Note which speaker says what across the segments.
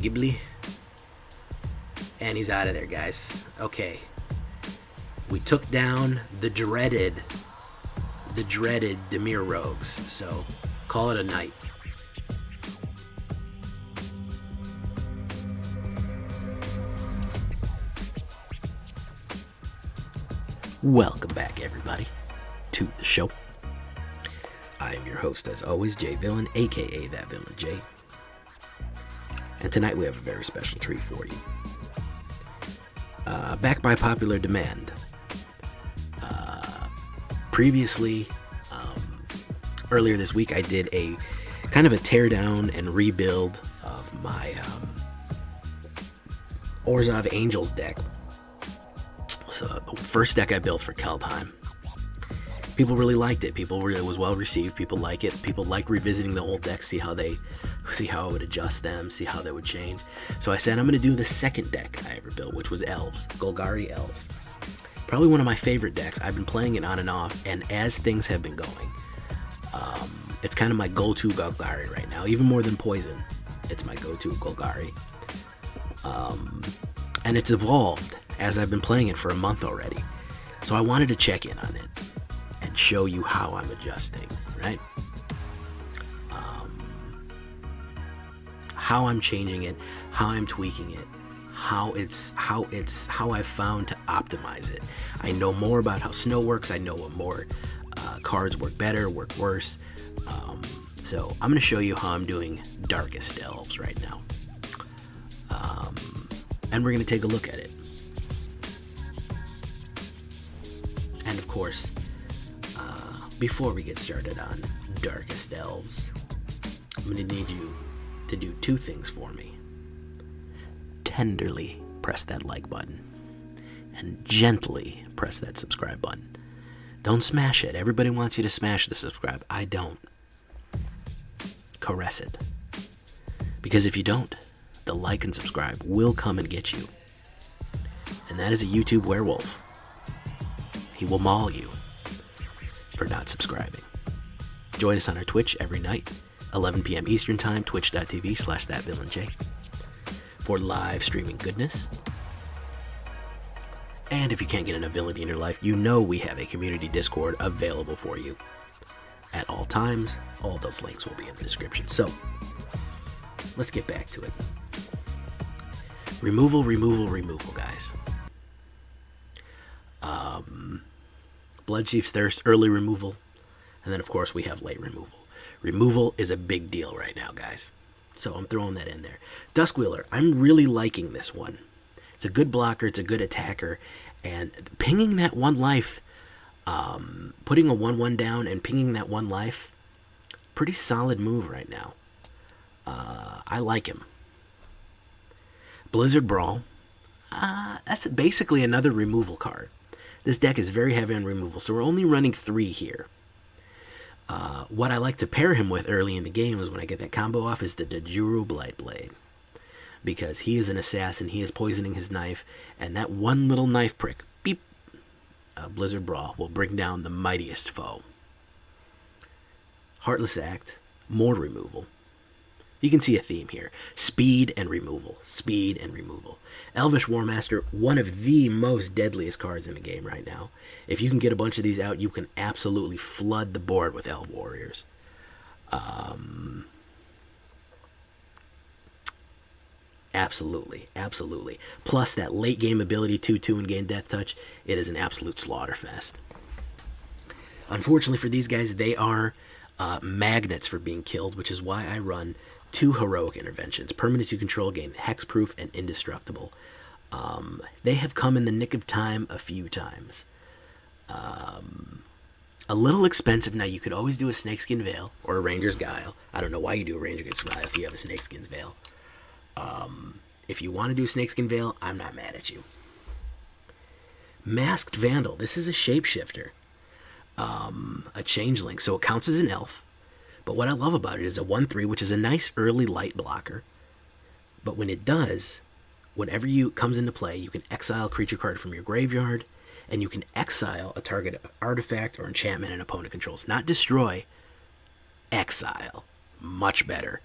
Speaker 1: Ghibli. And he's out of there, guys. Okay. We took down the dreaded Dimir Rogues. So, call it a night. Welcome back, everybody, to the show. I am your host, as always, Jay Villain, aka That Villain Jay. And tonight we have a very special treat for you. Back by popular demand. Previously, earlier this week, I did a kind of a teardown and rebuild of my Orzhov Angels deck. So the first deck I built for Keldheim. People really liked it. It was well received. People like it. People like revisiting the old decks, see how I would adjust them, see how they would change. So I said I'm going to do the second deck I ever built, which was Elves, Golgari Elves. Probably one of my favorite decks. I've been playing it on and off, and as things have been going, it's kind of my go-to Golgari right now. Even more than Poison, it's my go-to Golgari. And it's evolved as I've been playing it for a month already. So I wanted to check in on it and show you how I'm adjusting, right? How I'm changing it, how I'm tweaking it, how I've found to optimize it. I know more about how snow works. I know what more cards work better, work worse. So I'm going to show you how I'm doing Darkest Elves right now. And we're going to take a look at it. And of course, before we get started on Darkest Elves, I'm going to need you to do two things for me. Tenderly press that like button and gently press that subscribe button. Don't smash it. Everybody wants you to smash the subscribe. I don't. Caress it. Because if you don't, the like and subscribe will come and get you. And that is a YouTube werewolf. He will maul you for not subscribing. Join us on our Twitch every night, 11 p.m. Eastern Time, twitch.tv/thatvillainj, for live streaming goodness. And if you can't get enough villainy in your life, you know we have a community Discord available for you at all times. All those links will be in the description. So, let's get back to it. Removal, guys. Bloodchief's Thirst, early removal. And then, of course, we have late removal. Removal is a big deal right now, guys. So I'm throwing that in there. Duskwielder, I'm really liking this one. It's a good blocker. It's a good attacker. And pinging that one life, putting a 1/1 down and pinging that one life, pretty solid move right now. I like him. Blizzard Brawl, that's basically another removal card. This deck is very heavy on removal, so we're only running 3 here. What I like to pair him with early in the game is when I get that combo off is the Tajuru Blightblade. Because he is an assassin, he is poisoning his knife, and that one little knife prick, beep, Blizzard Brawl will bring down the mightiest foe. Heartless Act, more removal. You can see a theme here. Speed and removal. Speed and removal. Elvish Warmaster, one of the most deadliest cards in the game right now. If you can get a bunch of these out, you can absolutely flood the board with Elf Warriors. Absolutely. Plus that late game ability 2/2 and gain Death Touch. It is an absolute slaughterfest. Unfortunately for these guys, they are magnets for being killed, which is why I run 2 heroic interventions. Permanent to control, gain hexproof and indestructible. They have come in the nick of time a few times. A little expensive. Now, you could always do a Snakeskin Veil or a Ranger's Guile. I don't know why you do a Ranger's Guile if you have a Snakeskin's Veil. If you want to do a Snakeskin Veil, I'm not mad at you. Masked Vandal. This is a shapeshifter. A changeling. So it counts as an elf. But what I love about it is a 1/3, which is a nice early light blocker. But when it does, whenever it comes into play, you can exile a creature card from your graveyard, and you can exile a target artifact or enchantment an opponent controls. Not destroy, exile. Much better.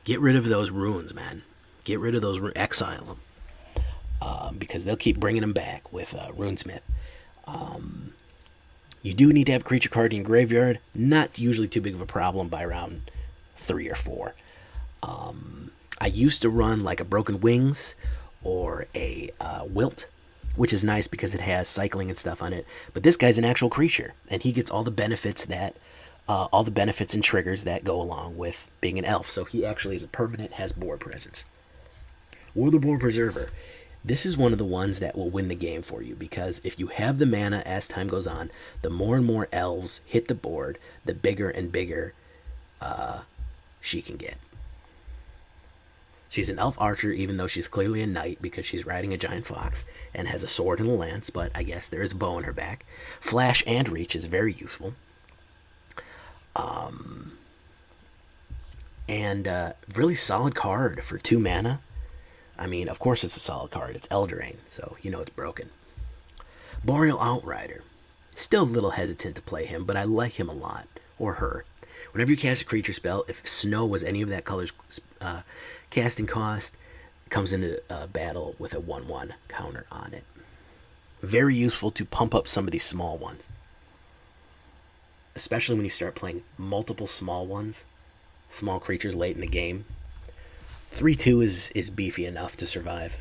Speaker 1: Get rid of those runes, man. Get rid of those, exile them. Because they'll keep bringing them back with Runesmith. You do need to have a creature card in your graveyard. Not usually too big of a problem by round 3 or 4. I used to run like a Broken Wings or a Wilt, which is nice because it has cycling and stuff on it. But this guy's an actual creature, and he gets all the benefits and triggers that go along with being an elf. So he actually is a permanent, has board presence. Wildborn Preserver. This is one of the ones that will win the game for you, because if you have the mana as time goes on, the more and more elves hit the board, the bigger and bigger she can get. She's an elf archer, even though she's clearly a knight because she's riding a giant fox and has a sword and a lance, but I guess there is a bow in her back. Flash and reach is very useful. And really solid card for 2 mana. I mean, of course it's a solid card. It's Eldraine, so you know it's broken. Boreal Outrider. Still a little hesitant to play him, but I like him a lot. Or her. Whenever you cast a creature spell, if snow was any of that color's casting cost, it comes into battle with a 1/1 counter on it. Very useful to pump up some of these small ones. Especially when you start playing multiple small ones. Small creatures late in the game. 3/2 is beefy enough to survive.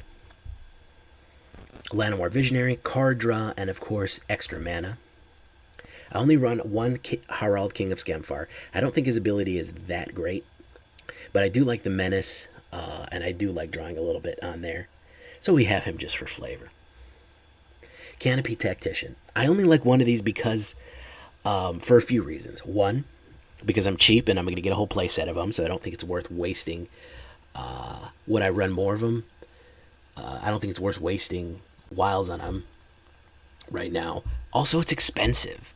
Speaker 1: Llanowar Visionary, card draw, and of course extra mana. I only run 1 Harald, King of Skemfar. I don't think his ability is that great, but I do like the menace, and I do like drawing a little bit on there. So we have him just for flavor. Canopy Tactician. I only like one of these because, for a few reasons. One, because I'm cheap and I'm going to get a whole play set of them, so I don't think it's worth wasting. Would I run more of them? I don't think it's worth wasting wilds on them right now. Also, it's expensive.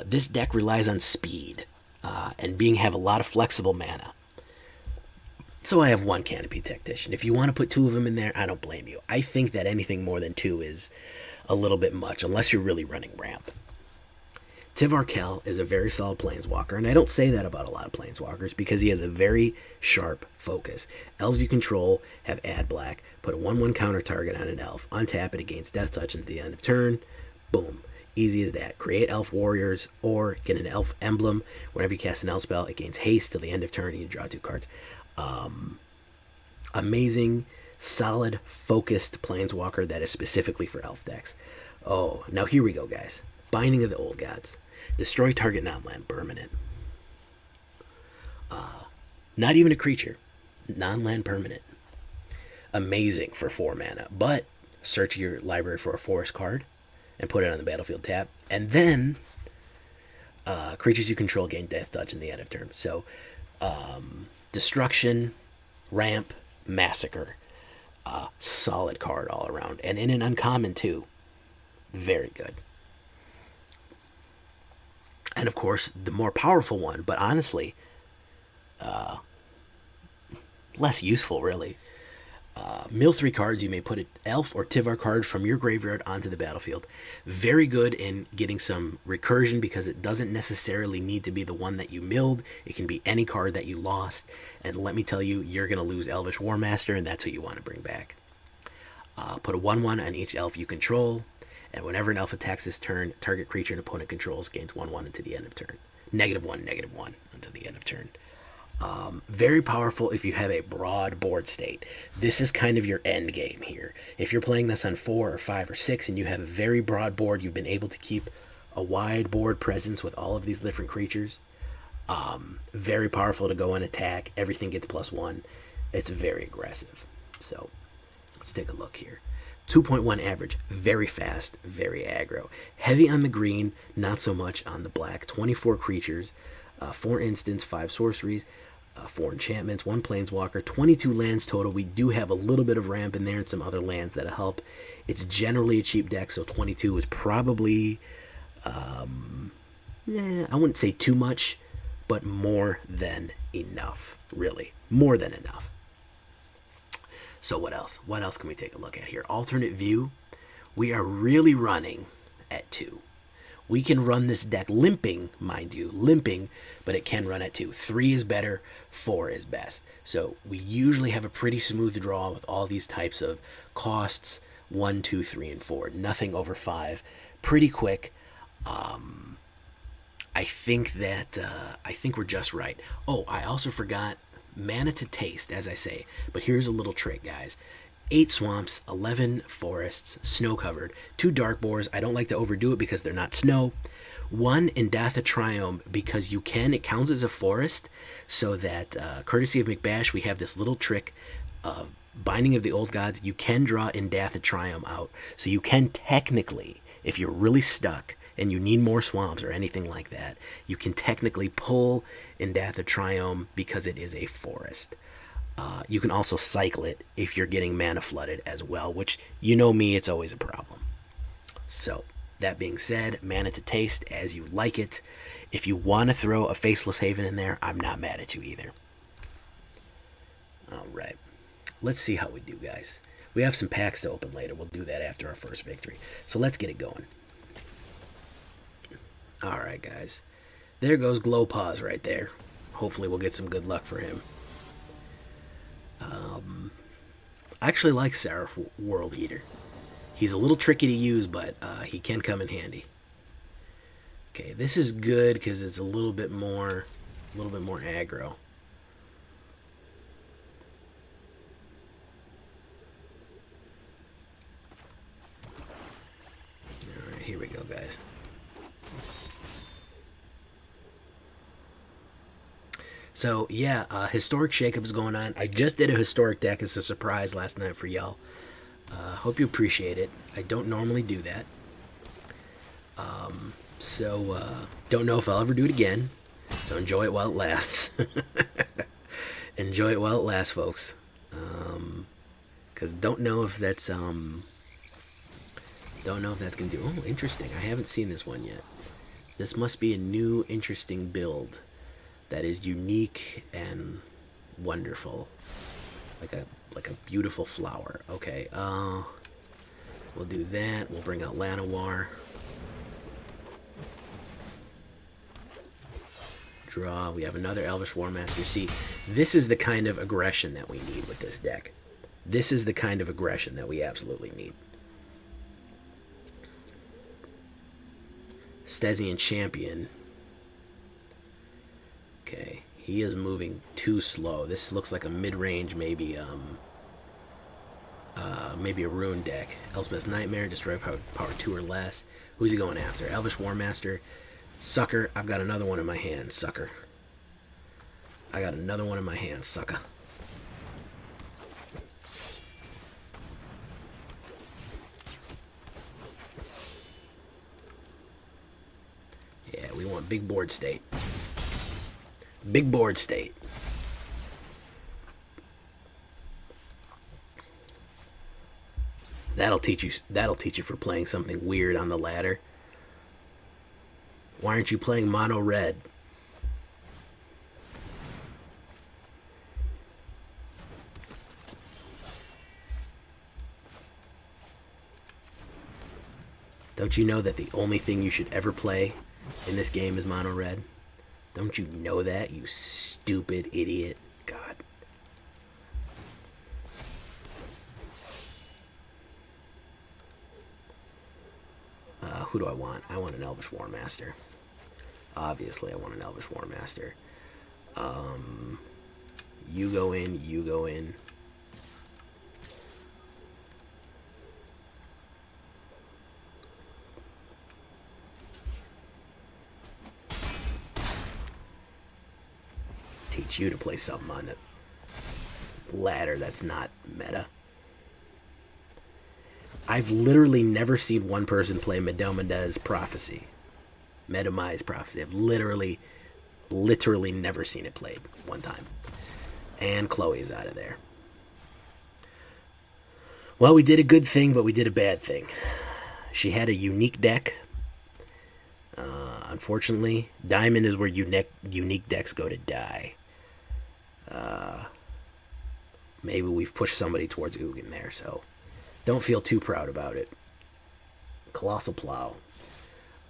Speaker 1: This deck relies on speed and have a lot of flexible mana. So I have 1 Canopy Tactician. If you want to put 2 of them in there, I don't blame you. I think that anything more than 2 is a little bit much, unless you're really running ramp. Tyvar Kell is a very solid planeswalker, and I don't say that about a lot of planeswalkers because he has a very sharp focus. Elves you control have add black, put a 1/1 counter target on an elf, untap it against Death Touch until the end of turn. Boom. Easy as that. Create elf warriors or get an elf emblem. Whenever you cast an elf spell, it gains haste till the end of turn and you draw 2 cards. Amazing, solid, focused planeswalker that is specifically for elf decks. Oh, now here we go, guys. Binding of the Old Gods. Destroy target non-land permanent. Not even a creature. Non-land permanent. Amazing for 4 mana. But search your library for a forest card and put it on the battlefield tap. And then creatures you control gain Death Touch in the end of turn. So destruction, ramp, massacre. Solid card all around. And in an uncommon too. Very good. And of course, the more powerful one, but honestly, less useful, really. Mill 3 cards, you may put an elf or Tyvar card from your graveyard onto the battlefield. Very good in getting some recursion because it doesn't necessarily need to be the one that you milled. It can be any card that you lost. And let me tell you, you're going to lose Elvish Warmaster, and that's who you want to bring back. Put a 1/1 on each elf you control. And whenever an elf attacks this turn, target creature an opponent controls gains 1/1 until the end of turn. -1/-1 until the end of turn. Very powerful if you have a broad board state. This is kind of your end game here. If you're playing this on 4 or 5 or 6 and you have a very broad board, you've been able to keep a wide board presence with all of these different creatures. Very powerful to go and attack. Everything gets +1. It's very aggressive. So let's take a look here. 2.1 average, very fast, very aggro. Heavy on the green, not so much on the black. 24 creatures, 4 instants, 5 sorceries, 4 enchantments, 1 planeswalker, 22 lands total. We do have a little bit of ramp in there and some other lands that'll help. It's generally a cheap deck, so 22 is probably, I wouldn't say too much, but more than enough, really. More than enough. So what else? What else can we take a look at here? Alternate view. We are really running at 2. We can run this deck limping, mind you, limping, but it can run at 2. 3 is better, 4 is best. So we usually have a pretty smooth draw with all these types of costs, 1, 2, 3, and 4. Nothing over 5. Pretty quick. I think we're just right. Oh, I also forgot mana to taste, as I say. But here's a little trick, guys. 8 swamps, 11 forests, snow-covered, 2 darkbores. I don't like to overdo it because they're not snow. 1 Indatha Triome, because it counts as a forest, so that, courtesy of McBash, we have this little trick of Binding of the Old Gods. You can draw Indatha Triome out, so you can technically, if you're really stuck and you need more swamps or anything like that, you can technically pull Indatha Triome because it is a forest. You can also cycle it if you're getting mana flooded as well, which, you know me, it's always a problem. So, that being said, mana to taste as you like it. If you want to throw a Faceless Haven in there, I'm not mad at you either. Alright, let's see how we do, guys. We have some packs to open later. We'll do that after our first victory. So let's get it going. Alright, guys. There goes Glowpaws right there. Hopefully we'll get some good luck for him. I actually like Seraph World Eater. He's a little tricky to use, but he can come in handy. Okay, this is good because it's a little bit more aggro. All right, here we go, guys. So, yeah, Historic Shakeup is going on. I just did a Historic deck as a surprise last night for y'all. Hope you appreciate it. I don't normally do that. Don't know if I'll ever do it again. So enjoy it while it lasts. Enjoy it while it lasts, folks. Because don't know if that's gonna do. Oh, interesting. I haven't seen this one yet. This must be a new, interesting build that is unique and wonderful, like a beautiful flower. Okay, we'll do that. We'll bring out Llanowar. Draw. We have another Elvish Warmaster. See, this is the kind of aggression that we need with this deck. This is the kind of aggression that we absolutely need. Stesian Champion. Okay, he is moving too slow. This looks like a mid-range, maybe a Rune deck. Elspeth's Nightmare, destroy power 2 or less. Who's he going after? Elvish Warmaster. Sucker, I've got another one in my hand, sucker. I got another one in my hand, sucker. Yeah, we want big board state. Big board state. That'll teach you for playing something weird on the ladder. Why aren't you playing mono red? Don't you know that the only thing you should ever play in this game is mono red? Don't you know that, you stupid idiot? God. Who do I want? I want an Elvish Warmaster. Obviously, I want an Elvish Warmaster. You go in, you go in. Teach you to play something on the ladder that's not meta. I've literally never seen one person play Medomade's Prophecy. Medomai's Prophecy. I've literally never seen it played one time. And Chloe's out of there. Well, we did a good thing, but we did a bad thing. She had a unique deck. Unfortunately, Diamond is where unique decks go to die. Maybe we've pushed somebody towards Ugin there, so don't feel too proud about it. Colossal Plow.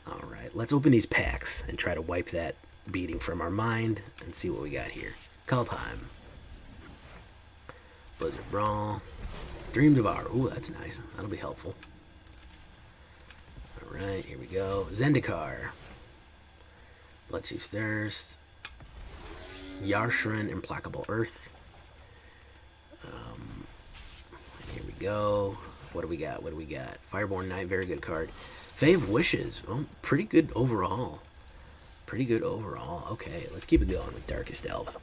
Speaker 1: Alright, let's open these packs and try to wipe that beating from our mind and see what we got here. Kaldheim. Blizzard Brawl. Dream Devour. Ooh, that's nice. That'll be helpful. Alright, here we go. Zendikar. Bloodchief's Thirst. Yarshren, Implacable Earth. Here we go. What do we got? What do we got? Fireborn Knight, very good card. Fae of Wishes. Oh, pretty good overall. Pretty good overall. Okay, let's keep it going with Darkest Elves.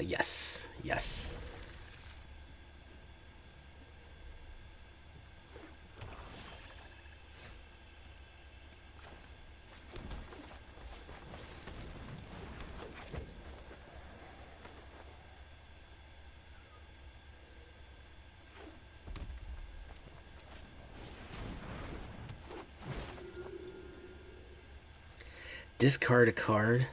Speaker 1: Yes. Yes. Discard a card.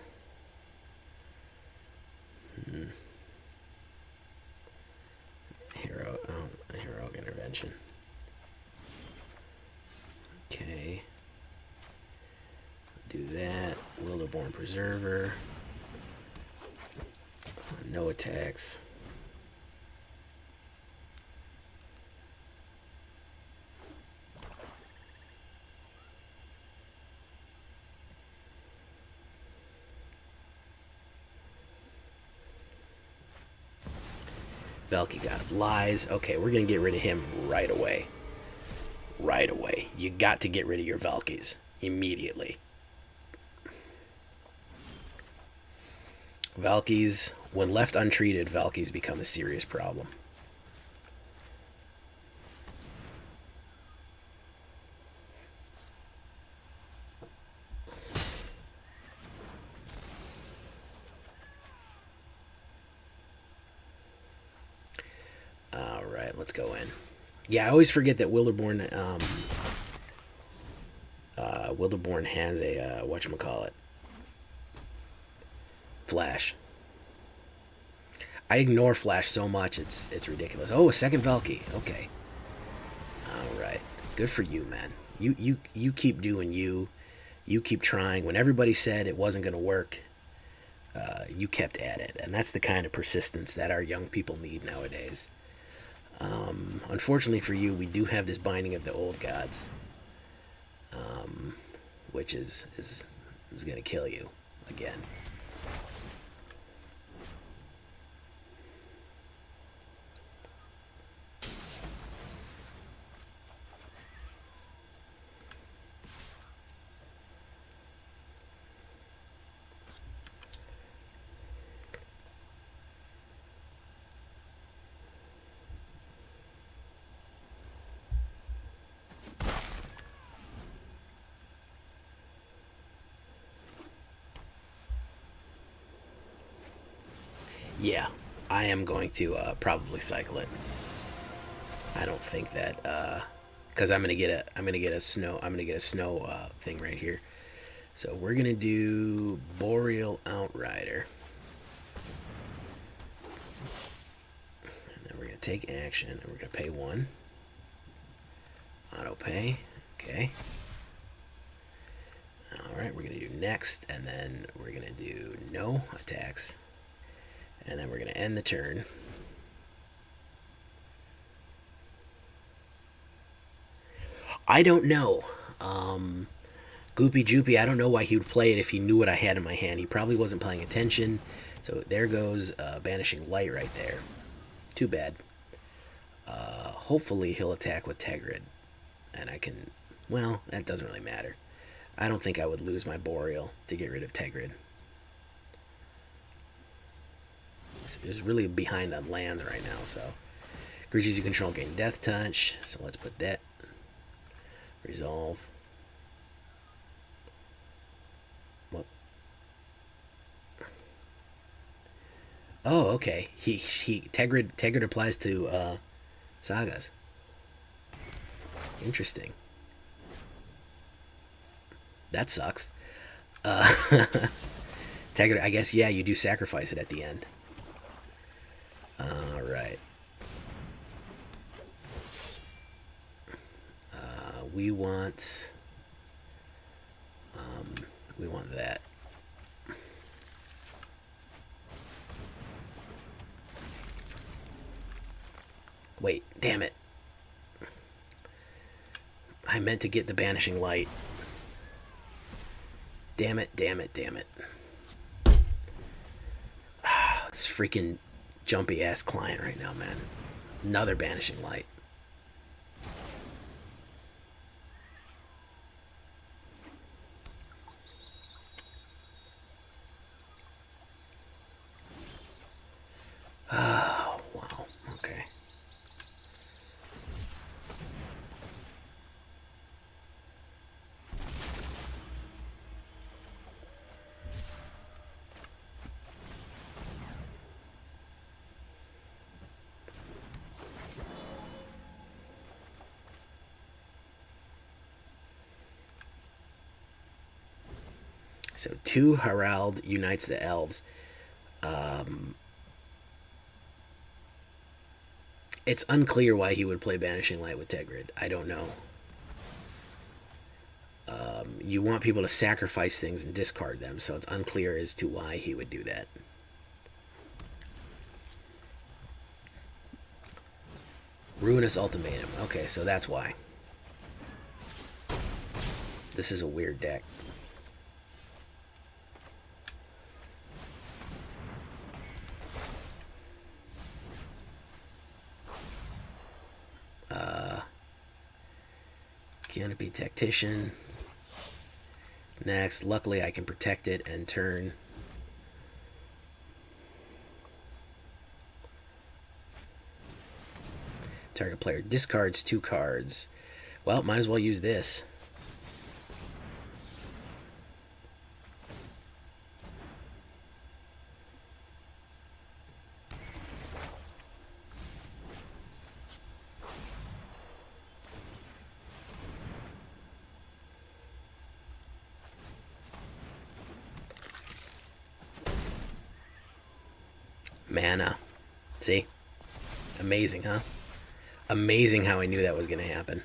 Speaker 1: Heroic Intervention. Okay. Do that. Wildborn Preserver. No attacks. Valky God of Lies. Okay, we're going to get rid of him right away. Right away. You got to get rid of your Valkies immediately. Valkies, when left untreated, Valkies become a serious problem. Alright, let's go in. Yeah, I always forget that Wildborn has a, whatchamacallit, Flash. I ignore Flash so much, it's ridiculous. Oh, a second Valky. Okay. Alright. Good for you, man. You keep doing you. You keep trying. When everybody said it wasn't going to work, you kept at it. And that's the kind of persistence that our young people need nowadays. Unfortunately for you, we do have this Binding of the Old Gods, which is going to kill you again. Yeah, I am going to probably cycle it. I don't think that because I'm gonna get a snow thing right here. So we're gonna do Boreal Outrider, and then we're gonna take action, and we're gonna pay 1. Auto pay. Okay. All right, we're gonna do next, and then we're gonna do no attacks. And then we're going to end the turn. I don't know. Goopy Joopy, I don't know why he would play it if he knew what I had in my hand. He probably wasn't paying attention. So there goes Banishing Light right there. Too bad. Hopefully he'll attack with Tegrid. And I can... Well, that doesn't really matter. I don't think I would lose my Boreal to get rid of Tegrid. It's really behind on lands right now, so creatures you control gain Death Touch, so let's put that. Resolve. Well, Oh, okay. Tegrid applies to sagas. Interesting. That sucks. Uh, Tegrid, I guess, yeah, you do sacrifice it at the end. All right. We want that. Wait, damn it. I meant to get the Banishing Light. Damn it, damn it, damn it. This freaking jumpy ass client right now, man. Another Banishing Light. Oh, wow. Okay. So 2 Harald unites the Elves. It's unclear why he would play Banishing Light with Tegrid. I don't know. You want people to sacrifice things and discard them, so it's unclear as to why he would do that. Ruinous Ultimatum. Okay, so that's why. This is a weird deck. Canopy Tactician. Next, luckily I can protect it and turn. Target player discards 2 cards. Well, might as well use this. Mana. See? Amazing, huh? Amazing how I knew that was going to happen.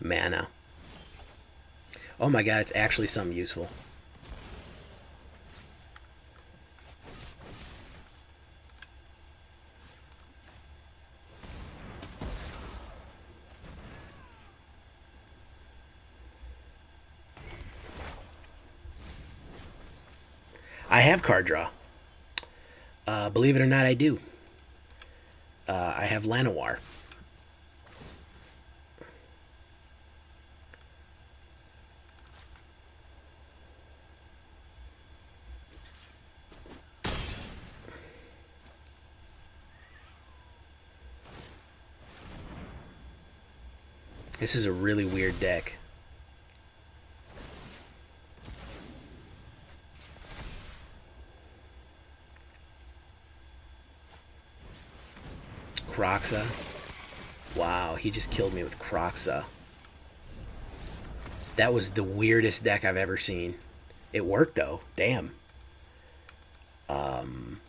Speaker 1: Mana. Oh my god, it's actually something useful. I have card draw. Believe it or not, I do. I have Llanowar. This is a really weird deck. Kroxa. Wow, he just killed me with Kroxa. That was the weirdest deck I've ever seen. It worked though. Damn.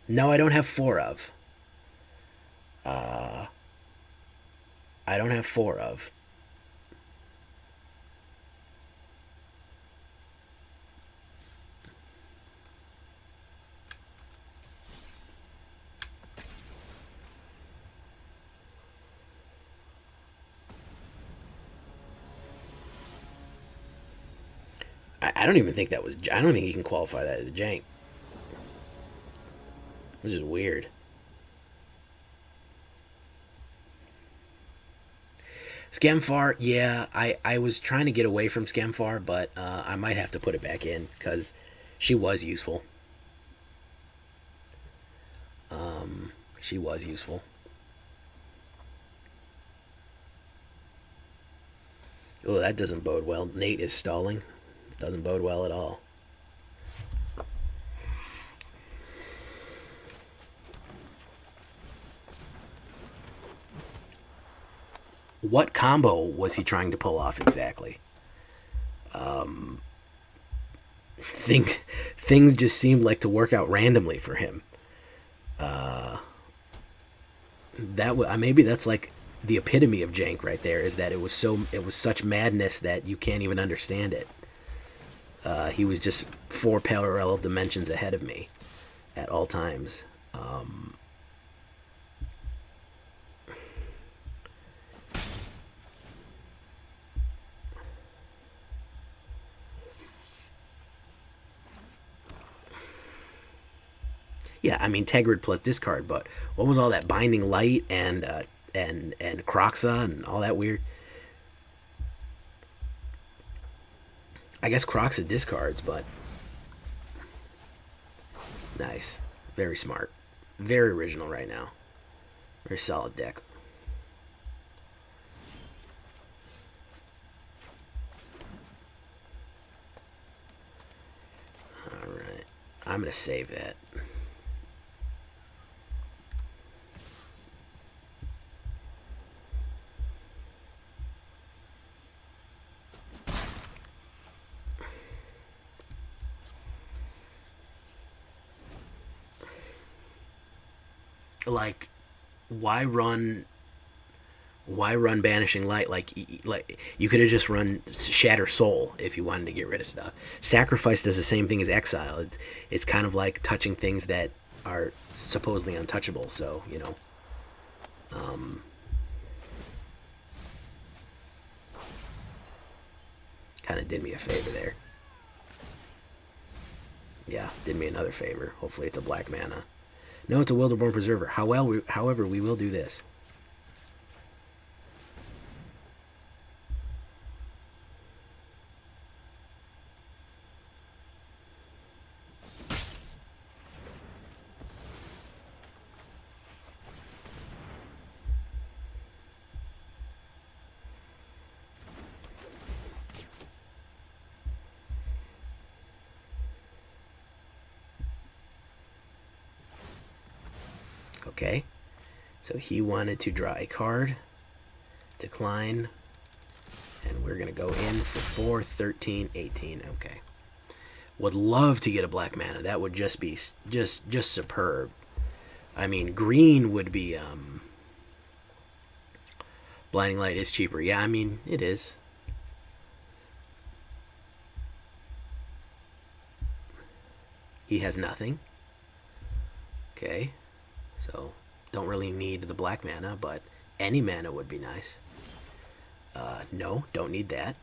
Speaker 1: No, I don't have 4 of. I don't have 4 of. I don't even think that was... I don't think you can qualify that as a jank. This is weird. Skemfar, yeah, I was trying to get away from Skemfar, but I might have to put it back in because she was useful. She was useful. Oh, that doesn't bode well. Nate is stalling. Doesn't bode well at all. What combo was he trying to pull off exactly? Things just seemed like to work out randomly for him. Maybe that's like the epitome of jank right there. Is that it was such madness that you can't even understand it. He was just 4 parallel dimensions ahead of me at all times. Yeah, I mean Tegrid plus discard, but what was all that binding light and Croxa and all that weird? I guess Croxa discards, but nice, very smart, very original right now, very solid deck. All right, I'm gonna save that. Like, why run Banishing Light? Like you could have just run Shatter Soul if you wanted to get rid of stuff. Sacrifice does the same thing as Exile. It's kind of like touching things that are supposedly untouchable. So kind of did me a favor there. Yeah, did me another favor. Hopefully it's a black mana. No, it's a Wildborn Preserver. However, we will do this. Okay, so he wanted to draw a card, decline, and we're going to go in for 4, 13, 18. Okay. Would love to get a black mana. That would just be just superb. I mean, green would be Blinding Light is cheaper. Yeah, I mean, it is. He has nothing. Okay. So, don't really need the black mana, but any mana would be nice. No, don't need that.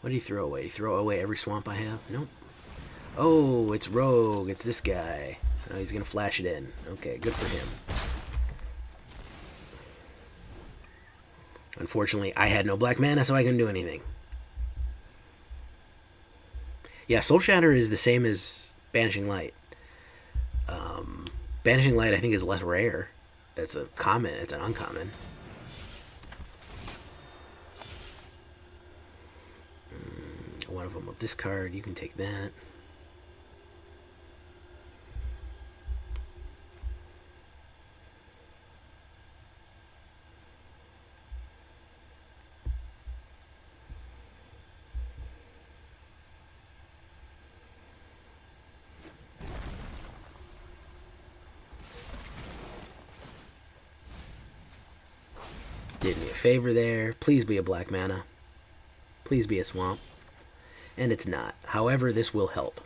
Speaker 1: What did he throw away? Did he throw away every swamp I have? Nope. Oh, it's Rogue. It's this guy. Oh, he's going to flash it in. Okay, good for him. Unfortunately, I had no black mana, so I couldn't do anything. Yeah, Soul Shatter is the same as Banishing Light. Banishing Light, I think, is less rare. It's a common. It's an uncommon. One of them will discard. You can take that. Did me a favor there. Please be a black mana. Please be a swamp. And it's not. However, this will help.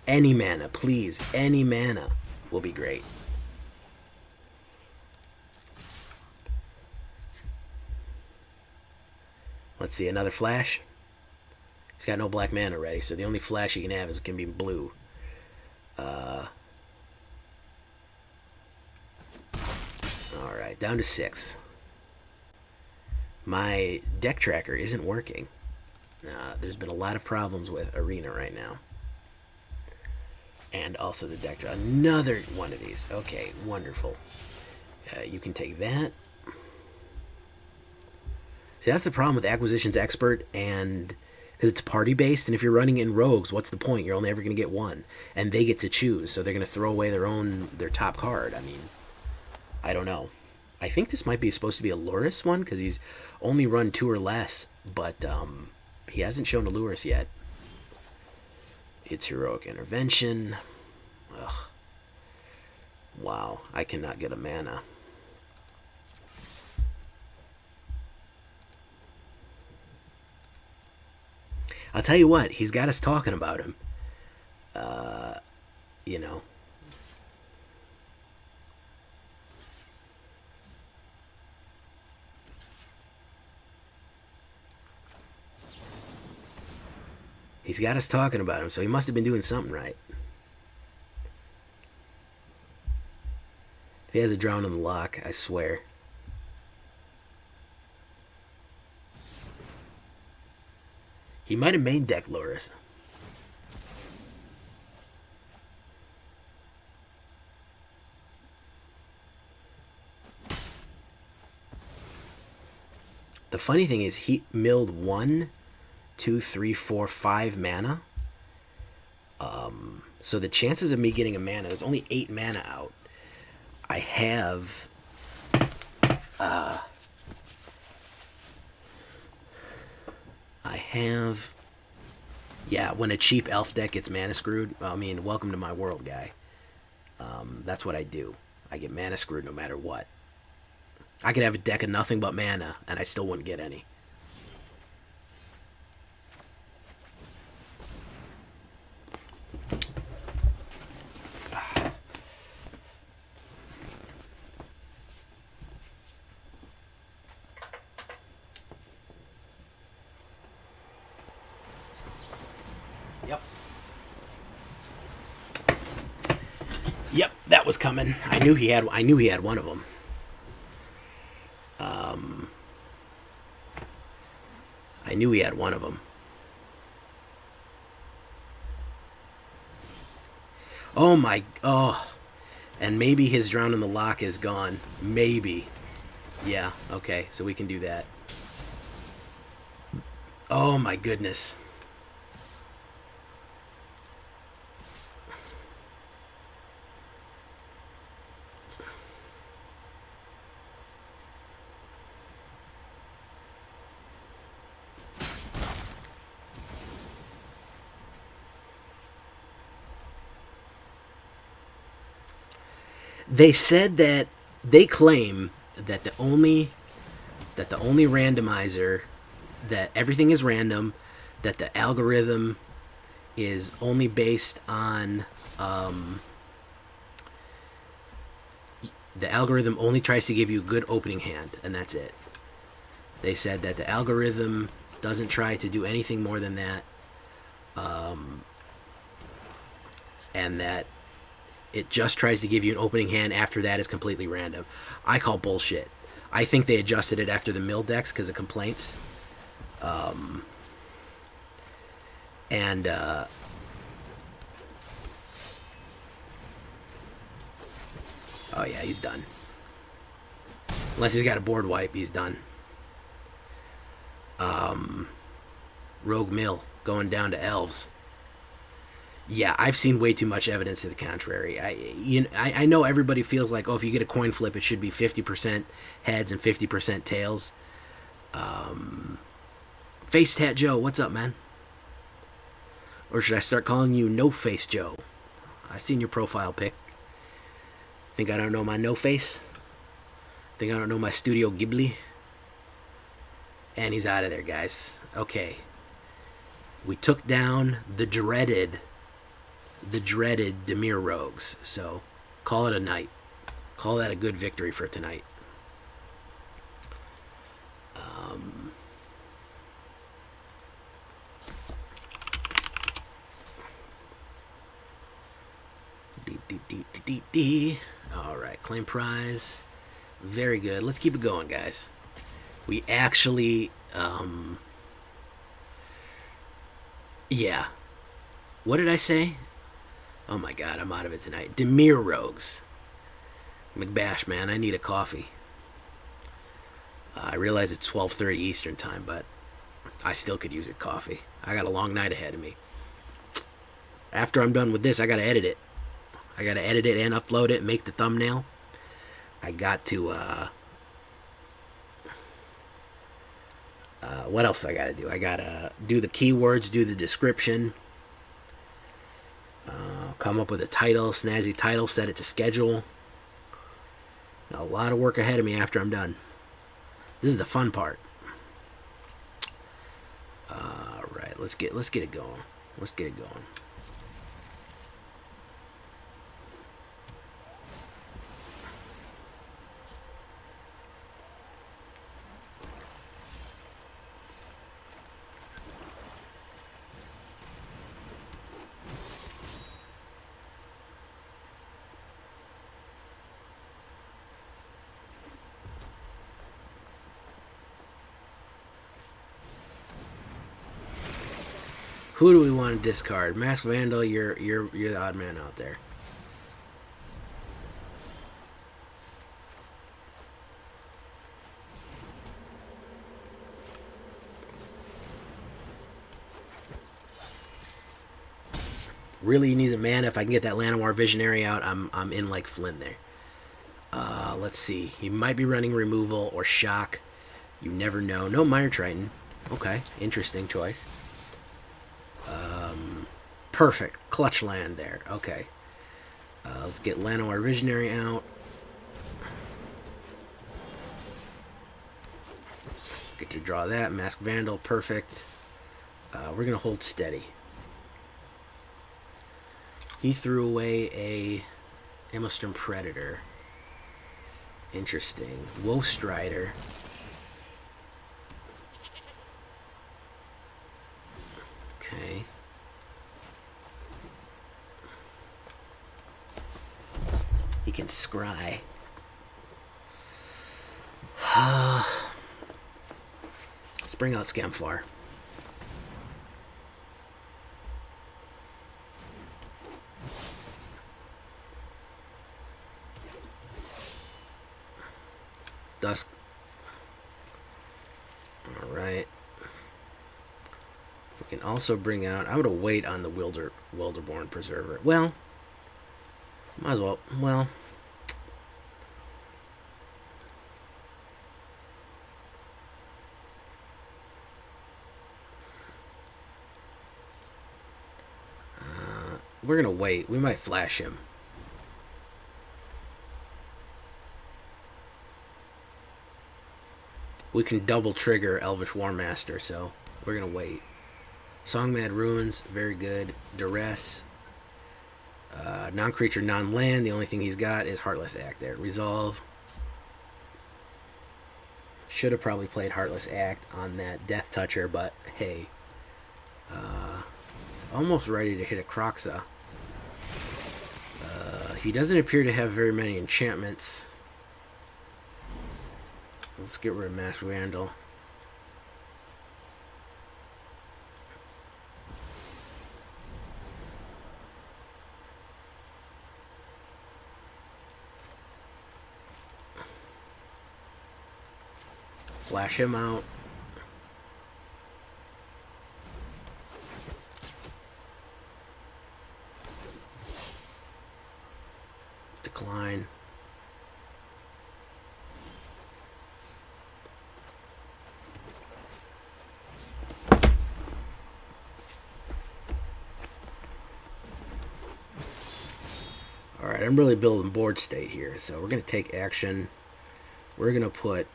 Speaker 1: Any mana, please. Any mana will be great. Let's see, another flash. He's got no black mana ready, so the only flash he can have can be blue. Alright, down to 6. My deck tracker isn't working. There's been a lot of problems with Arena right now. And also the deck tracker. Another one of these. Okay, wonderful. You can take that. See, that's the problem with Acquisitions Expert, and because it's party-based, and if you're running in Rogues, what's the point? You're only ever going to get one. And they get to choose, so they're going to throw away their top card. I mean, I don't know. I think this might be supposed to be a Lurrus one, because he's only run 2 or less, but he hasn't shown a Lurrus yet. It's Heroic Intervention. Ugh. Wow, I cannot get a mana. I'll tell you what, he's got us talking about him. You know. He's got us talking about him, so he must have been doing something right. If he has a Drown on the Lock, I swear. He might have main deck Lurrus. The funny thing is he milled 1, 2, 3, 4, 5 mana. So the chances of me getting a mana, there's only 8 mana out. I have yeah, when a cheap elf deck gets mana screwed, I mean, welcome to my world, guy. That's what I do. I get mana screwed no matter what. I could have a deck of nothing but mana, and I still wouldn't get any. Yep, that was coming. I knew he had one of them. I knew he had one of them. Oh my, and maybe his Drown in the Lock is gone. Maybe. Yeah, okay, so we can do that. Oh my goodness. They said that they claim that the only randomizer, that everything is random, that the algorithm is only based on the algorithm only tries to give you a good opening hand, and that's it. They said that the algorithm doesn't try to do anything more than that, and that it just tries to give you an opening hand. After that is completely random. I call bullshit. I think they adjusted it after the mill decks because of complaints. Oh yeah, he's done. Unless he's got a board wipe, he's done. Rogue Mill going down to Elves. Yeah, I've seen way too much evidence to the contrary. I know everybody feels like, oh, if you get a coin flip, it should be 50% heads and 50% tails. Face Tat Joe, what's up, man? Or should I start calling you No Face Joe? I seen your profile pic. Think I don't know my No Face? Think I don't know my Studio Ghibli? And he's out of there, guys. Okay. We took down the dreaded Dimir Rogues. So, call it a night. Call that a good victory for tonight. Alright, claim prize. Very good. Let's keep it going, guys. We actually, yeah. What did I say? Oh my god, I'm out of it tonight. Demir Rogues. McBash, man, I need a coffee. I realize it's 12:30 Eastern time, but I still could use a coffee. I got a long night ahead of me. After I'm done with this, I gotta edit it. I gotta edit it and upload it, make the thumbnail. I got to, what else I gotta do? I gotta do the keywords, do the description, come up with a title, snazzy title, set it to schedule. A lot of work ahead of me after I'm done. This is the fun part. Alright, let's get it going. Let's get it going. Who do we want to discard? Masked Vandal, you're the odd man out there. Really needs a mana. If I can get that Llanowar Visionary out, I'm in like Flynn there. Let's see. He might be running removal or shock. You never know. No Mire Triton. Okay, interesting choice. Perfect. Clutch land there. Okay. Let's get Llanowar Visionary out. Get to draw that. Masked Vandal. Perfect. We're going to hold steady. He threw away a Amostem Predator. Interesting. Strider. Okay. He can scry. Let's bring out Skemfar. Dusk. Alright. We can also bring out... I'm going to wait on the Wildborn Preserver. Well, might as well. Well, we're going to wait. We might flash him. We can double trigger Elvish Warmaster, so we're going to wait. Songmad Ruins, very good. Duress. Non-creature, non-land. The only thing he's got is Heartless Act there. Resolve. Should have probably played Heartless Act on that Death Toucher, but hey. Almost ready to hit a Kroxa. He doesn't appear to have very many enchantments. Let's get rid of Masked Vandal. Flash him out. Decline. Alright, I'm really building board state here, so we're going to take action. We're going to put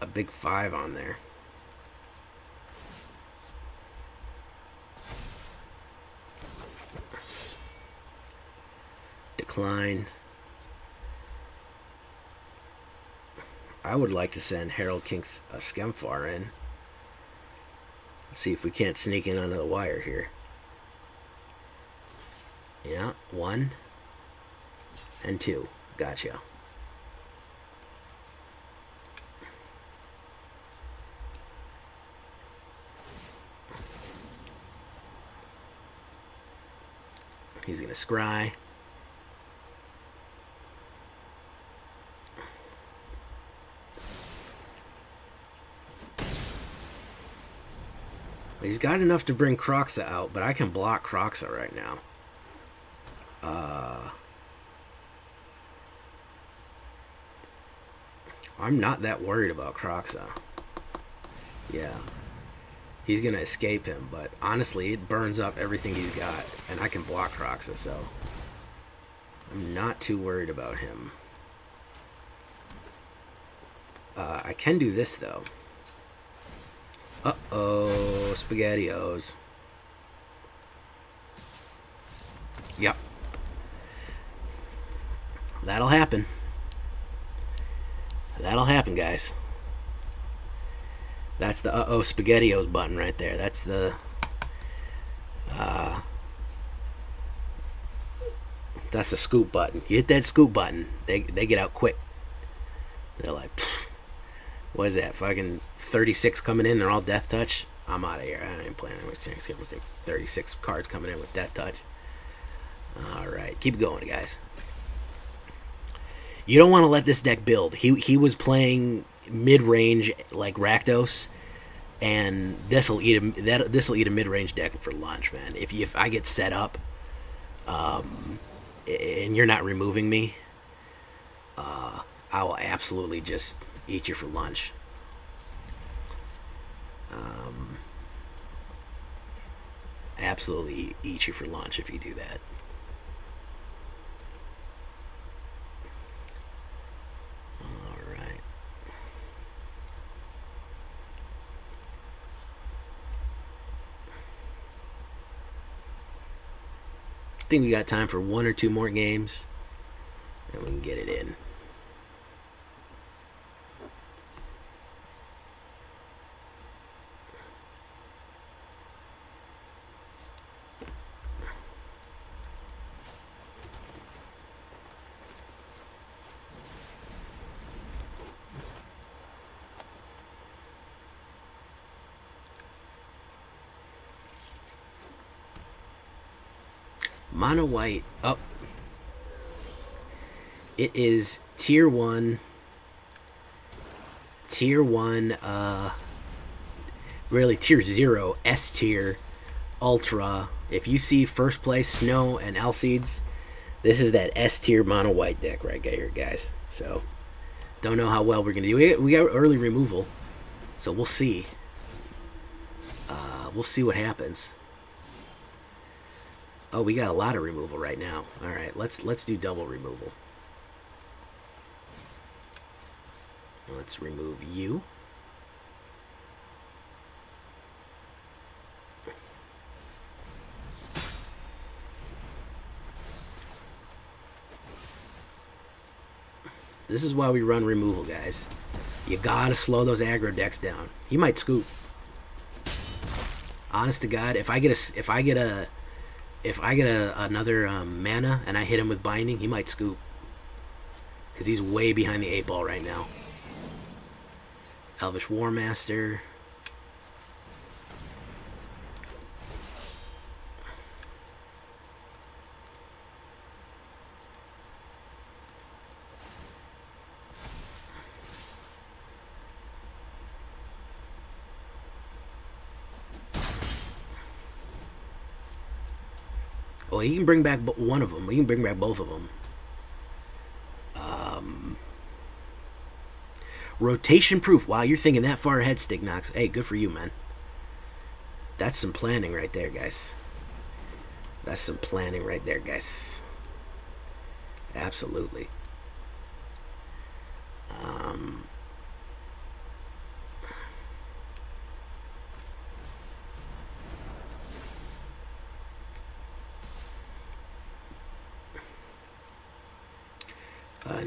Speaker 1: a big 5 on there. Decline. I would like to send Harald King's Skemfar in. Let's see if we can't sneak in under the wire here. Yeah, 1 and 2. Gotcha. He's going to scry. He's got enough to bring Kroxa out, but I can block Kroxa right now. I'm not that worried about Kroxa. Yeah. He's going to escape him, but honestly, it burns up everything he's got, and I can block Kroxa, so I'm not too worried about him. I can do this, though. Uh-oh, SpaghettiOs. Yep. That'll happen. That'll happen, guys. That's the uh-oh SpaghettiOs button right there. That's the scoop button. You hit that scoop button, they get out quick. They're like, pfft, what is that? Fucking 36 coming in. They're all death touch. I'm out of here. I ain't playing with 36 cards coming in with death touch. All right, keep going, guys. You don't want to let this deck build. He was playing mid-range like Rakdos, and this'll eat a mid-range deck for lunch, man. If I get set up, and you're not removing me, I will absolutely just eat you for lunch. Absolutely eat you for lunch if you do that. I think we got time for 1 or 2 more games, and we can get it in. Mono white up. It is tier 1, really tier 0, S tier, ultra. If you see first place Snow and Alseeds, this is that S tier mono white deck right here, guys. So don't know how well we're gonna do. We got early removal, so we'll see. We'll see what happens. Oh, we got a lot of removal right now. All right, let's do double removal. Let's remove you. This is why we run removal, guys. You gotta slow those aggro decks down. He might scoop. Honest to God, if I get another mana and I hit him with binding, he might scoop. Because he's way behind the 8 ball right now. Elvish Warmaster. Well, he can bring back one of them. We can bring back both of them. Rotation proof. Wow, you're thinking that far ahead, Stignox. Hey, good for you, man. That's some planning right there, guys. That's some planning right there, guys. Absolutely.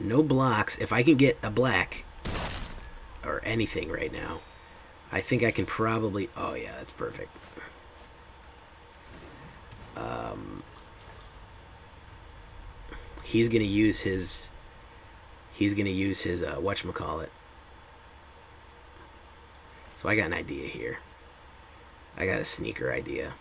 Speaker 1: No blocks. If I can get a black or anything right now, I think I can probably... Oh, yeah, that's perfect. He's going to use his... whatchamacallit. So I got an idea here. I got a sneaker idea.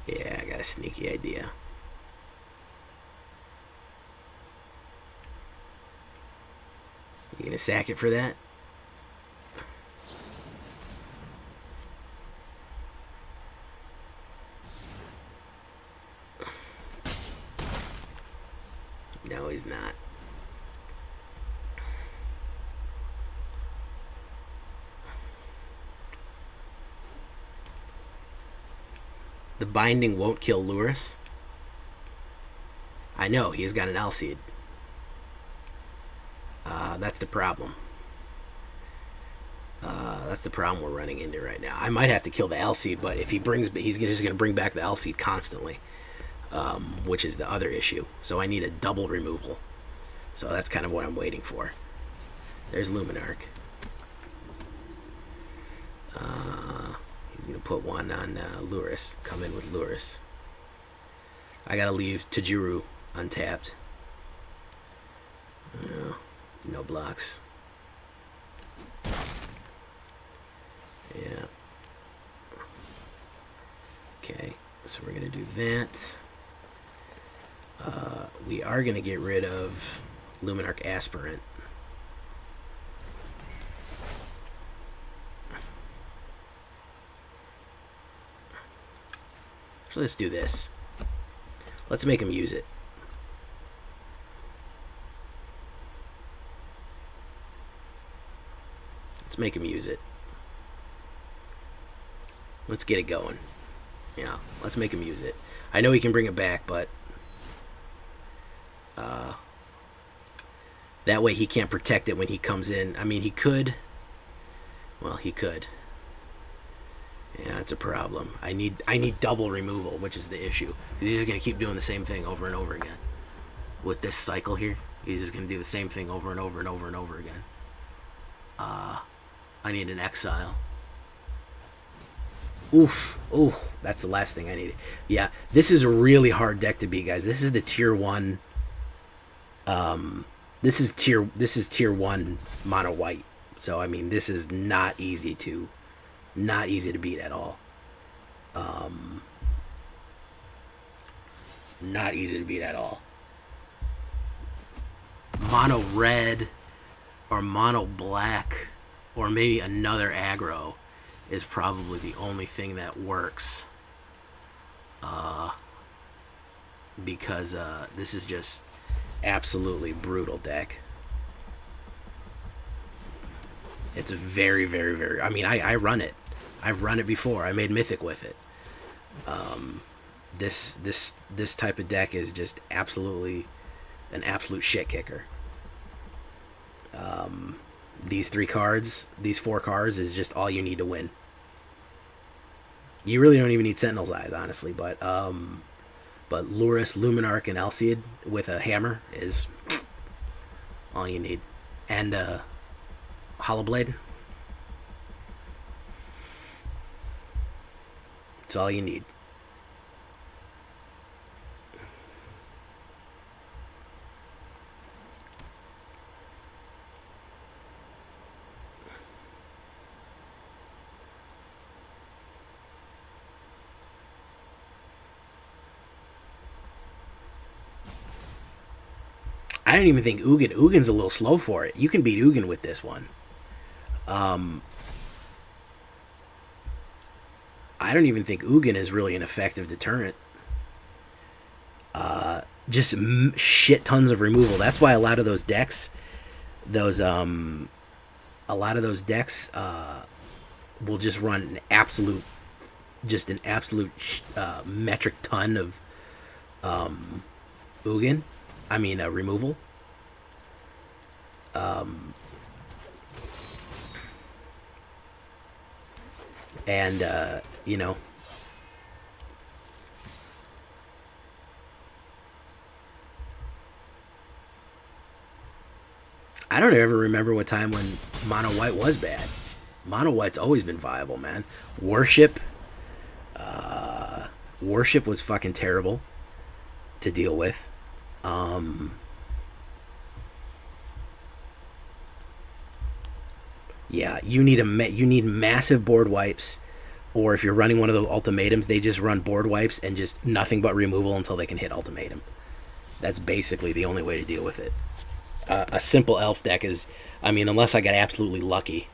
Speaker 1: Yeah, I got a sneaky idea. You gonna sack it for that? No, he's not. The binding won't kill Lurrus. I know, he's got an Alseid. That's the problem. That's the problem we're running into right now. I might have to kill the Alseid, but if he brings, he's just going to bring back the Alseid constantly, which is the other issue. So I need a double removal. So that's kind of what I'm waiting for. There's Luminarch. He's going to put one on Lurrus. Come in with Lurrus. I got to leave Tajuru untapped. No blocks. Yeah. Okay, so we're going to do that. We are going to get rid of Luminarch Aspirant. So let's do this. Let's make him use it. Let's make him use it. Let's get it going. Yeah, let's make him use it. I know he can bring it back, but that way he can't protect it when he comes in. I mean, he could. Well, he could. Yeah, it's a problem. I need double removal, which is the issue. He's just going to keep doing the same thing over and over again. With this cycle here, he's just going to do the same thing over and over and over and over again. I need an exile. Oof. Oof. That's the last thing I needed. Yeah, this is a really hard deck to beat, guys. This is the tier 1. This is tier 1 mono white. So I mean, this is not easy to beat at all. Not easy to beat at all. Mono red or mono black or maybe another aggro is probably the only thing that works. Because this is just absolutely brutal deck. It's very, very, very... I mean, I run it. I've run it before. I made Mythic with it. This type of deck is just absolutely an absolute shit kicker. These 4 cards is just all you need to win. You really don't even need Sentinel's Eyes, honestly, but Lurrus, Luminarch, and Alseid with a hammer is all you need. And Hollow Blade. It's all you need. I don't even think Ugin. Ugin's a little slow for it. You can beat Ugin with this one. I don't even think Ugin is really an effective deterrent. Just shit tons of removal. That's why a lot of those decks, will just run an absolute metric ton of Ugin. I mean, removal. And you know, I don't ever remember what time when mono white was bad. Mono white's always been viable, man. Worship was fucking terrible to deal with. Yeah, you need massive board wipes Or if you're running one of those ultimatums, they just run board wipes and just nothing but removal until they can hit ultimatum. That's basically the only way to deal with it. A simple elf deck is, I mean, unless I got absolutely lucky.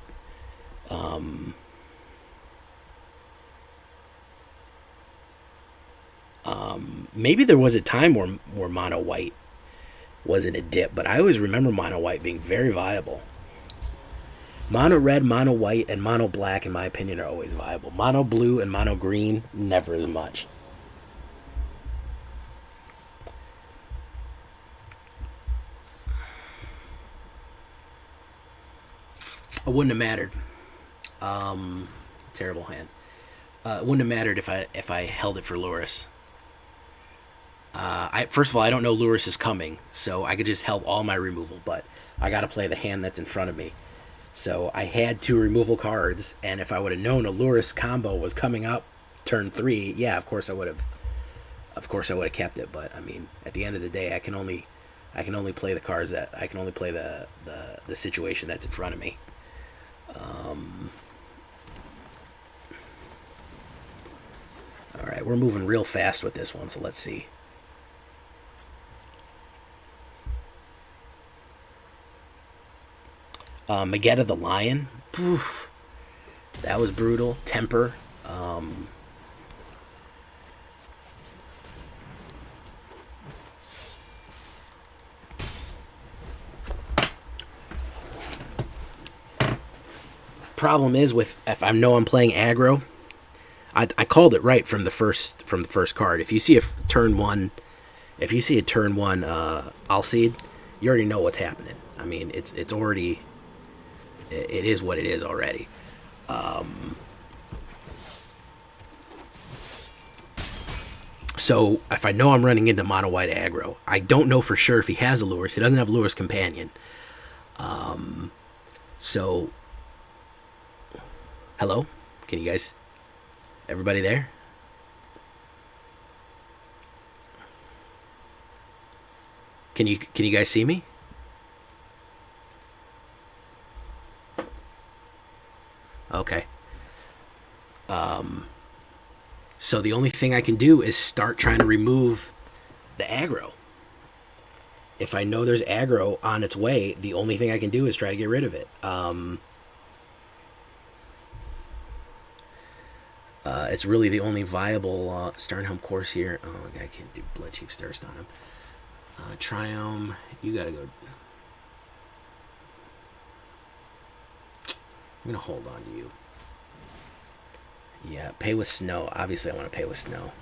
Speaker 1: Maybe there was a time where mono white wasn't a dip, but I always remember mono white being very viable. Mono red, mono white, and mono black, in my opinion, are always viable. Mono blue and mono green, never as much. It wouldn't have mattered. Terrible hand. It wouldn't have mattered if I held it for Lurrus. First of all, I don't know Lurrus is coming, so I could just held all my removal, but I got to play the hand that's in front of me. So I had 2 removal cards, and if I would have known a Lurrus combo was coming up turn 3, yeah, of course I would have kept it. But I mean, at the end of the day, I can only play the cards that I can only play the situation that's in front of me. All right, we're moving real fast with this one, so let's see. Magetta the Lion. Oof, that was brutal. Temper. Problem is with if I know I'm playing aggro, I called it right from the first card. If you see a turn one Alseed, you already know what's happening. I mean, it's already. It is what it is already. So if I know I'm running into mono white aggro, I don't know for sure if he has a Lurrus. He doesn't have Lurrus Companion. So, hello, can you guys? Everybody there? Can you guys see me? Okay. So the only thing I can do is start trying to remove the aggro. If I know there's aggro on its way, the only thing I can do is try to get rid of it. It's really the only viable Starnhelm course here. Oh, I can't do Bloodchief's Thirst on him. Triome, you gotta go. I'm gonna hold on to you. Yeah, pay with snow. Obviously, I want to pay with snow.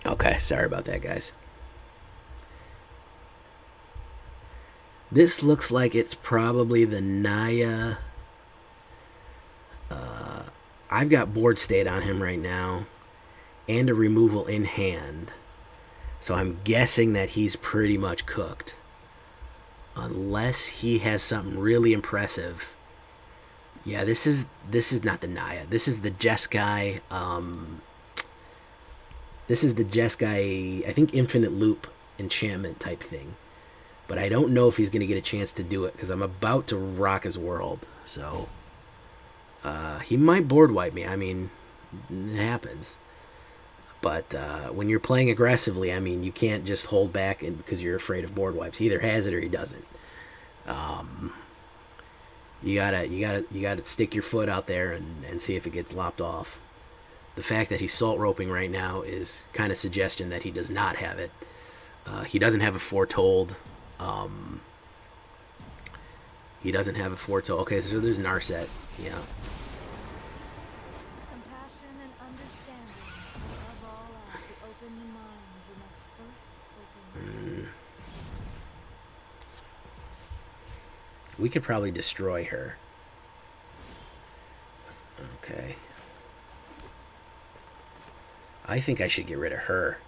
Speaker 1: Okay, sorry about that, guys. This looks like it's probably the Naya. I've got board state on him right now and a removal in hand. So I'm guessing that he's pretty much cooked. Unless he has something really impressive. Yeah, this is not the Naya. This is the Jeskai. This is the Jeskai, I think, Infinite Loop enchantment type thing. But I don't know if he's going to get a chance to do it because I'm about to rock his world. So he might board wipe me. I mean, it happens. But when you're playing aggressively, I mean, you can't just hold back because you're afraid of board wipes. He either has it or he doesn't. You gotta stick your foot out there and see if it gets lopped off. The fact that he's salt roping right now is kind of suggestion that he does not have it. He doesn't have a foretold. He doesn't have a foretold. Okay, so there's Narset. Yeah.
Speaker 2: Compassion and understanding. Above all else, to open the mind, you must first open
Speaker 1: We could probably destroy her. Okay. I think I should get rid of her.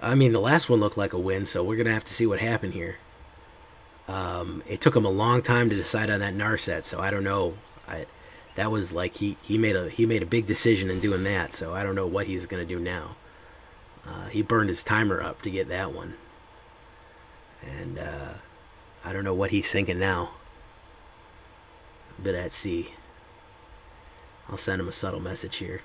Speaker 1: I mean, the last one looked like a win, so we're gonna have to see what happened here. It took him a long time to decide on that Narset, so I don't know. That was like he made a big decision in doing that, so I don't know what he's gonna do now. He burned his timer up to get that one, and I don't know what he's thinking now. Bit at sea. I'll send him a subtle message here.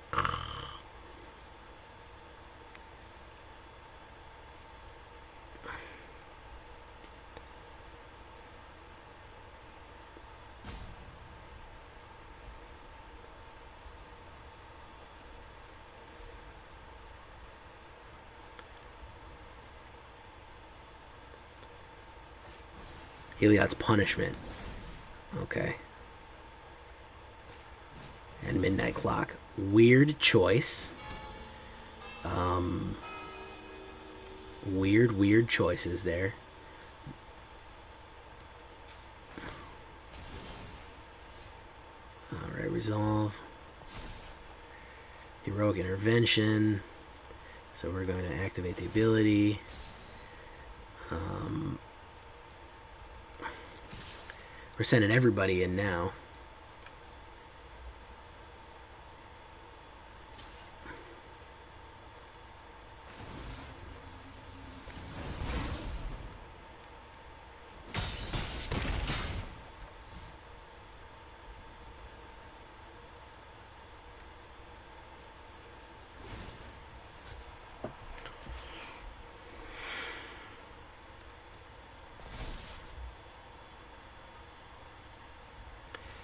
Speaker 1: Heliod's Punishment. Okay. And Midnight Clock. Weird choice. Weird choices there. Alright, Resolve. Heroic Intervention. So we're going to activate the ability. We're sending everybody in now.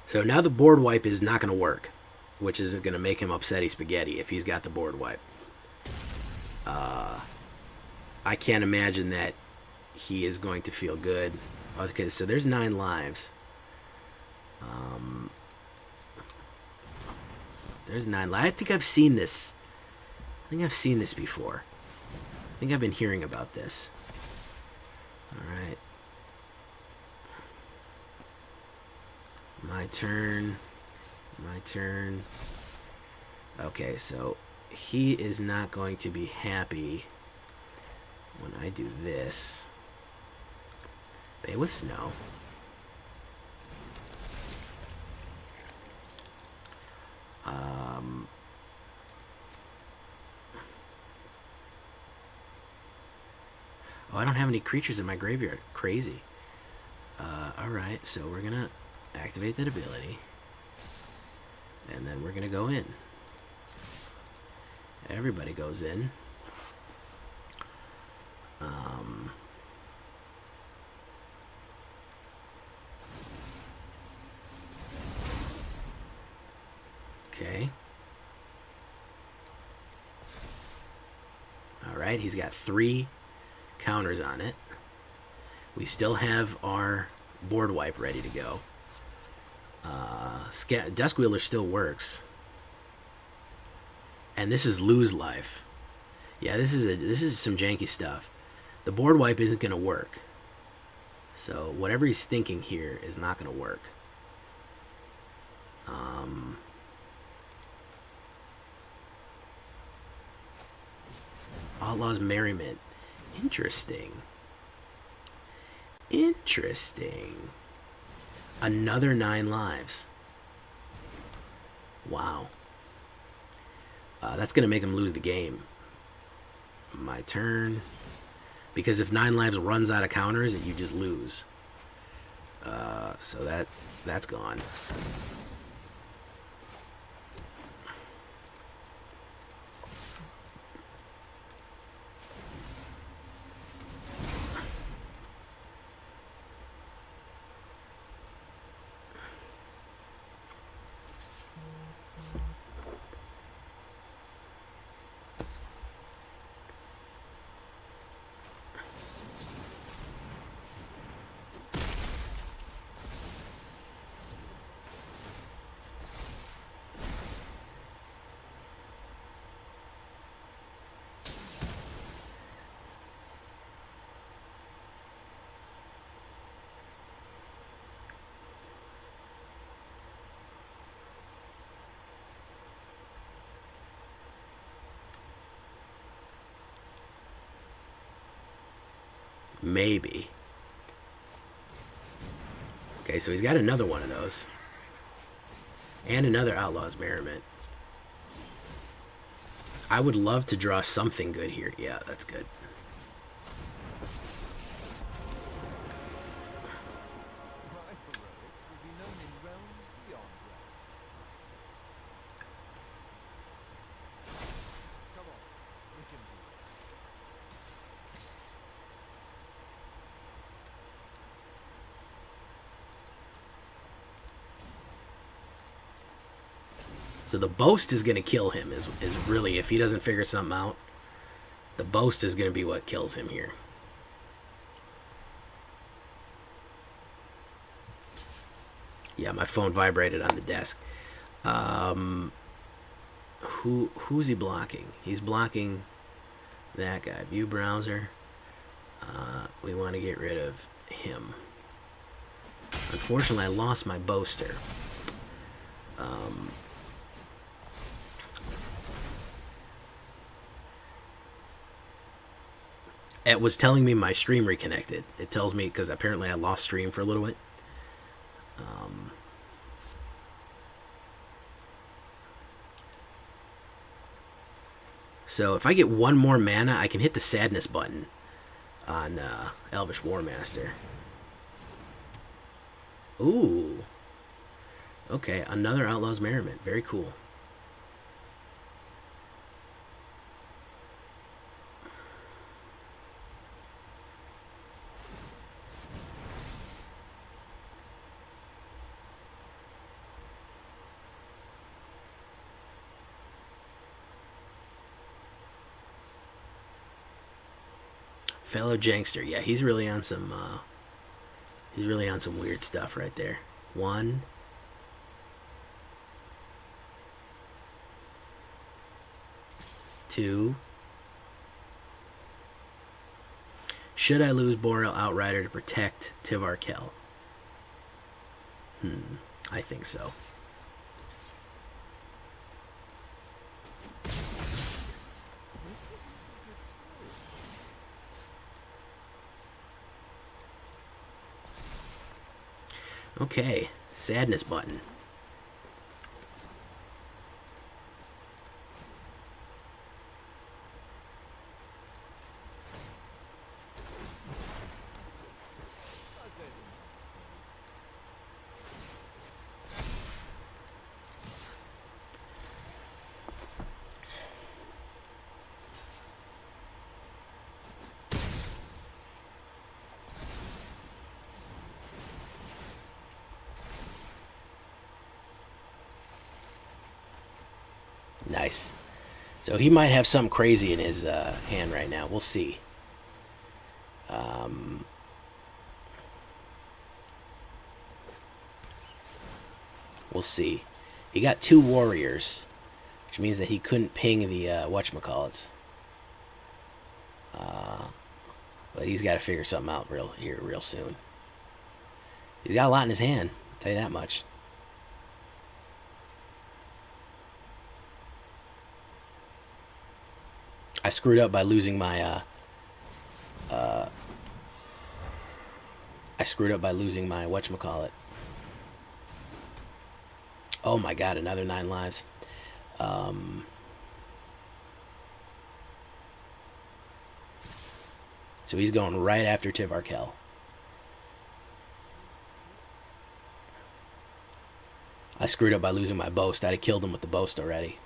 Speaker 1: So now the board wipe is not going to work, which is going to make him upsetty spaghetti if he's got the board wipe. I can't imagine that he is going to feel good. Okay, so there's 9 lives. There's 9 lives. I think I've seen this. I think I've seen this before. I think I've been hearing about this. Alright. My turn. My turn. Okay, so he is not going to be happy when I do this. Bay with Snow. Oh, I don't have any creatures in my graveyard. Crazy. Alright, so we're gonna activate that ability, and then we're gonna go in. Everybody goes in. Okay. Alright, he's got 3 counters on it. We still have our board wipe ready to go. Duskwielder still works, and this is lose life. Yeah, this is some janky stuff. The board wipe isn't gonna work, so whatever he's thinking here is not gonna work. Outlaw's Merriment. Interesting. Another 9 lives. Wow. That's going to make him lose the game. My turn. Because if 9 lives runs out of counters, you just lose. So that's gone. Maybe. Okay, so he's got another one of those. And another Outlaw's Merriment. I would love to draw something good here. Yeah, that's good. So the boast is going to kill him, is really, if he doesn't figure something out, the boast is going to be what kills him here. Yeah, my phone vibrated on the desk. Who's he blocking? He's blocking that guy. View browser. We want to get rid of him. Unfortunately, I lost my boaster. It was telling me my stream reconnected. It tells me because apparently I lost stream for a little bit. So if I get one more mana, I can hit the sadness button on Elvish Warmaster. Ooh. Okay, another Outlaw's Merriment. Very cool. Fellow Jankster. Yeah, he's really on some weird stuff right there. 1, 2. Should I lose Boreal Outrider to protect Tyvar Kell? I think so. Okay, sadness button. Nice. So he might have something crazy in his hand right now. We'll see. We'll see. He got 2 warriors, which means that he couldn't ping the whatchamacallits. But he's got to figure something out real soon. He's got a lot in his hand, I'll tell you that much. I screwed up by losing my whatchamacallit. Oh my god, another 9 lives. So he's going right after Tyvar Kell. I screwed up by losing my boast. I'd have killed him with the boast already.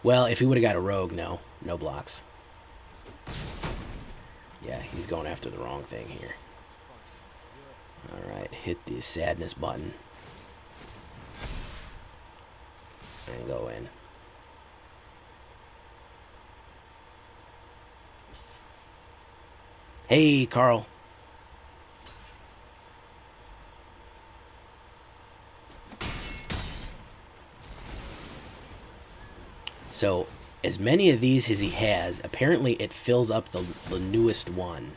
Speaker 1: Well, if he would have got a rogue, no blocks. Yeah, he's going after the wrong thing here. Alright, hit the sadness button. And go in. Hey, Carl. So, as many of these as he has, apparently it fills up the newest one.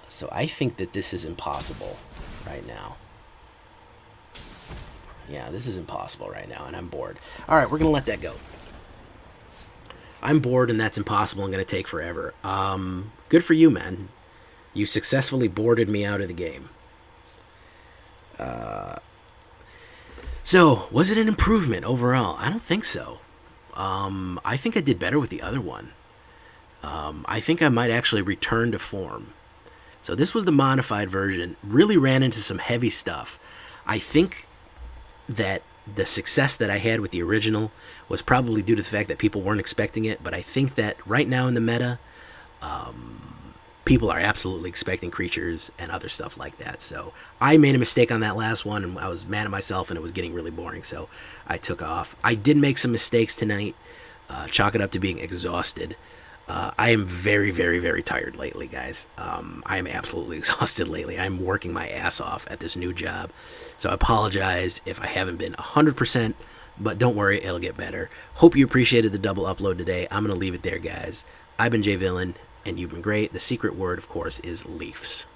Speaker 1: So I think that this is impossible right now. Yeah, this is impossible right now, and I'm bored. Alright, we're going to let that go. I'm bored, and that's impossible and going to take forever. good for you, man. You successfully boarded me out of the game. So, was it an improvement overall? I don't think so. I think I did better with the other one. I think I might actually return to form. So this was the modified version. Really ran into some heavy stuff. I think that the success that I had with the original was probably due to the fact that people weren't expecting it. But I think that right now in the meta, people are absolutely expecting creatures and other stuff like that. So I made a mistake on that last one, and I was mad at myself, and it was getting really boring. So I took off. I did make some mistakes tonight. Chalk it up to being exhausted. I am very, very, very tired lately, guys. I am absolutely exhausted lately. I'm working my ass off at this new job. So I apologize if I haven't been 100%, but don't worry, it'll get better. Hope you appreciated the double upload today. I'm going to leave it there, guys. I've been Jay Villain, and you've been great. The secret word, of course, is Leafs.